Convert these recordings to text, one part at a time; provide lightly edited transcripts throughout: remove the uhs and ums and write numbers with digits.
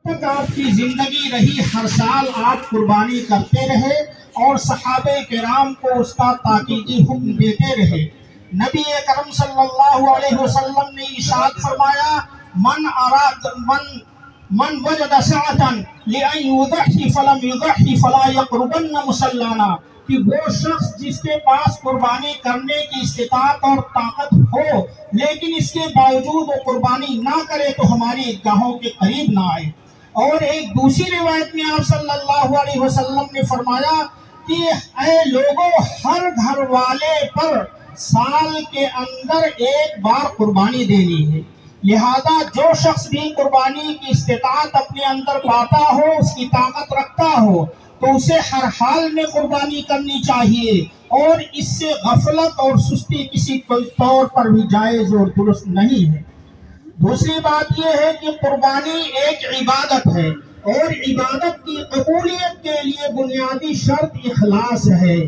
تک آپ کی زندگی رہی ہر سال آپ قربانی کرتے رہے اور صحابہ کرام کو اس کا تاکیدی حکم دیتے رہے۔ نبی کرم صلی اللہ علیہ وسلم نے ارشاد فرمایا من وجد سعة لأن يضحي فلم يضحي فلا يقربن مصلانا، کہ وہ شخص جس کے پاس قربانی کرنے کی استطاعت اور طاقت ہو لیکن اس کے باوجود وہ قربانی نہ کرے تو ہماری عیدگاہوں کے قریب نہ آئے۔ اور ایک دوسری روایت میں آپ صلی اللہ علیہ وسلم نے فرمایا کہ اے لوگوں، ہر گھر والے پر سال کے اندر ایک بار قربانی دینی ہے، لہذا جو شخص بھی قربانی کی استطاعت اپنے اندر پاتا ہو، اس کی طاقت رکھتا ہو، تو اسے ہر حال میں قربانی کرنی چاہیے، اور اس سے غفلت اور سستی کسی طور پر بھی جائز اور درست نہیں ہے۔ دوسری بات یہ ہے کہ قربانی ایک عبادت ہے، اور عبادت کی قبولیت کے لیے بنیادی شرط اخلاص ہے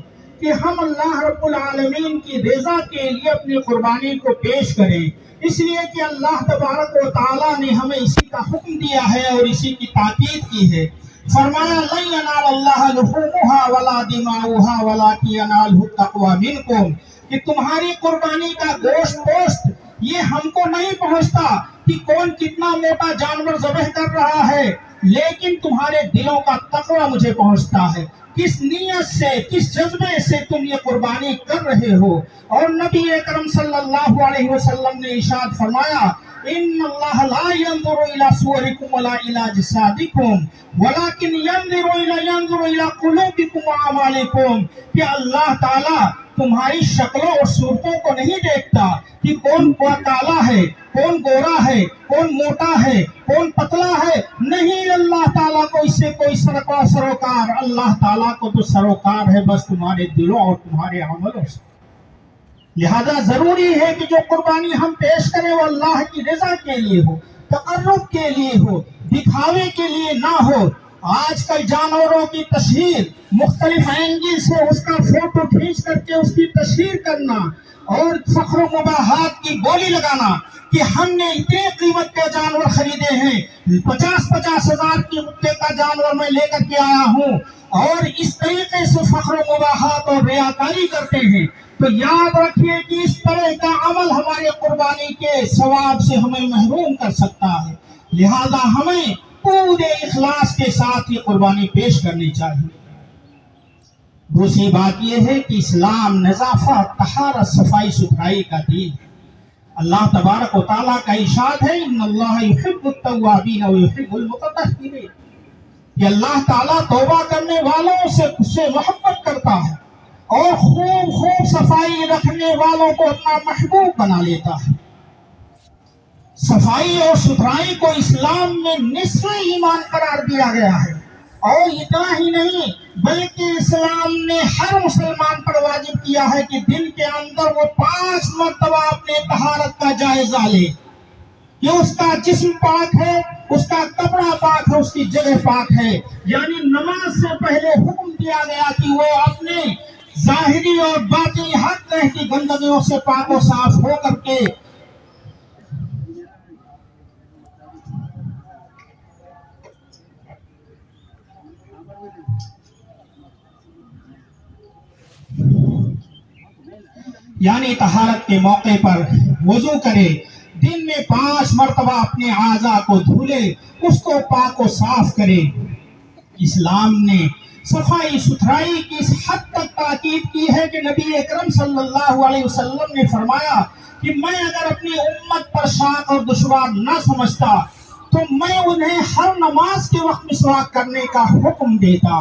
کہ ہم اللہ رب العالمین کی رضا کے لیے اپنی قربانی کو پیش کریں، اس لیے کہ اللہ تبارک و تعالیٰ نے ہمیں اسی کا حکم دیا ہے اور اسی کی تاکید کی ہے۔ فرمایا لن ینال اللہ لحومها ولا دماؤها ولکن ینالہ التقوی منکم، کہ تمہاری قربانی کا گوشت یہ ہم کو نہیں پہنچتا کہ کون کتنا موٹا جانور ذبح کر رہا ہے، لیکن تمہارے دلوں کا تقوی مجھے پہنچتا ہے، کس نیت سے، کس جذبے سے تم یہ قربانی کر رہے ہو۔ اور نبی اکرم صلی اللہ علیہ وسلم نے ارشاد فرمایا ان اللہ لا ينظر الى صورکم ولا الى اجسادکم ولکن ينظر الى قلوبکم واعمالکم، کہ اللہ تعالیٰ تمہاری شکلوں اور صورتوں کو نہیں دیکھتا کہ کون کالا ہے، کون گورا ہے، کون موٹا ہے، کون پتلا ہے، نہیں، اللہ تعالیٰ کو اس سے کوئی سروکار، اللہ تعالیٰ کو تو سروکار ہے بس تمہارے دلوں اور تمہارے عملوں سے۔ لہذا ضروری ہے کہ جو قربانی ہم پیش کریں وہ اللہ کی رضا کے لیے ہو، تقرب کے لیے ہو، دکھاوے کے لیے نہ ہو۔ آج کل جانوروں کی تشہیر، مختلف اینگل سے اس کا فوٹو کھینچ کر کے اس کی تشہیر کرنا اور فخر و مباحات کی بولی لگانا کہ ہم نے اتنے قیمت کے جانور خریدے ہیں، 50 ہزار قیمت کا جانور میں لے کر کے آیا ہوں، اور اس طریقے سے فخر و مباحات اور ریاکاری کرتے ہیں، تو یاد رکھیے کہ اس طرح کا عمل ہمارے قربانی کے ثواب سے ہمیں محروم کر سکتا ہے۔ لہذا ہمیں پورے اخلاص کے ساتھ یہ قربانی پیش کرنی چاہیے۔ دوسری بات یہ ہے کہ اسلام نظافت، طہارت، صفائی ستھرائی کا دین ہے۔ اللہ تبارک و تعالیٰ کا ارشاد ہے ان اللہ یحب التوابین ویحب المتطہرین، کہ اللہ تعالیٰ توبہ کرنے والوں سے محبت کرتا ہے اور خوب صفائی رکھنے والوں کو اپنا محبوب بنا لیتا ہے۔ صفائی اور ستھرائی کو اسلام میں نصف ایمان قرار دیا گیا ہے، اور اتنا ہی نہیں بلکہ اسلام نے ہر مسلمان پر واجب کیا ہے کہ دن کے اندر وہ 5 مرتبہ اپنے طہارت کا جائزہ لے، کہ اس کا جسم پاک ہے، اس کا کپڑا پاک ہے، اس کی جگہ پاک ہے۔ یعنی نماز سے پہلے حکم دیا گیا کہ وہ اپنے ظاہری اور باطنی ہر طرح کی گندگیوں سے پاک و صاف ہو کر کے یعنی طہارت کے موقع پر وضو کرے، دن میں 5 مرتبہ اپنے اعضاء کو دھولے، اس کو پاک و صاف کرے۔ اسلام نے صفائی ستھرائی کی اس حد تک تاکید کی ہے کہ نبی اکرم صلی اللہ علیہ وسلم نے فرمایا کہ میں اگر اپنی امت پر شاق اور دشوار نہ سمجھتا تو میں انہیں ہر نماز کے وقت مسواک کرنے کا حکم دیتا۔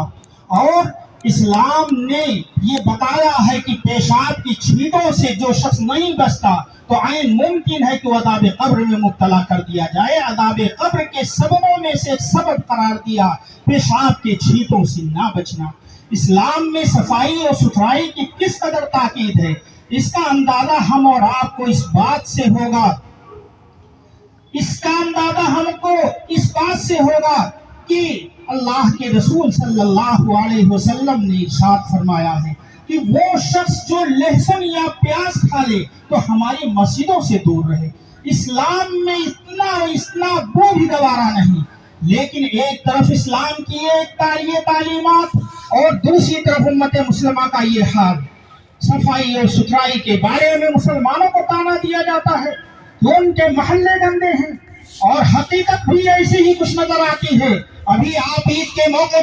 اور اسلام نے یہ بتایا ہے کہ پیشاب کی چھینٹوں سے جو شخص نہیں بچتا تو عین ممکن ہے کہ وہ عذاب قبر میں مبتلا کر دیا جائے۔ عذاب قبر کے سببوں میں سے ایک سبب قرار دیا پیشاب کے چھینٹوں سے نہ بچنا۔ اسلام میں صفائی اور ستھرائی کی کس قدر تاکید ہے، اس کا اندازہ ہم اور آپ کو اس بات سے ہوگا کہ اللہ کے رسول صلی اللہ علیہ وسلم نے ارشاد فرمایا ہے کہ وہ شخص جو لہسن یا پیاز کھا لے تو ہماری مسجدوں سے دور رہے۔ اسلام میں اتنا بو بھی گوارا نہیں لیکن ایک طرف اسلام کی یہ تعلیمات اور دوسری طرف امت مسلمہ کا یہ حال. صفائی اور ستھرائی کے بارے میں مسلمانوں کو تانا دیا جاتا ہے کہ ان کے محلے گندے ہیں، اور حقیقت بھی ایسی ہی کچھ نظر آتی ہے. ابھی آپ عید کے موقع